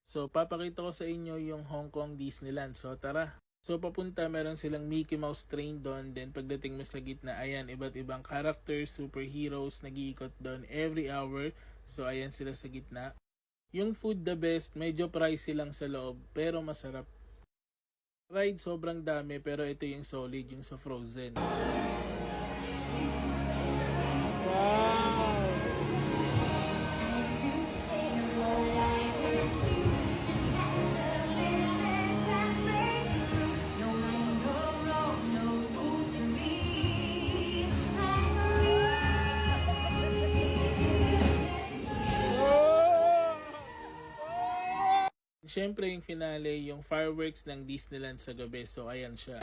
So, papakita ko sa inyo yung Hong Kong Disneyland. So, tara. So, papunta, meron silang Mickey Mouse train doon. Then, pagdating mo sa gitna, ayan, iba't ibang characters, superheroes, nag-iikot doon every hour. So, ayan sila sa gitna. Yung food the best, medyo pricey lang sa loob, pero masarap. Ride sobrang dami, pero ito yung solid, yung sa Frozen. Wow! Siyempre yung finale, yung fireworks ng Disneyland sa gabi. So, ayan siya.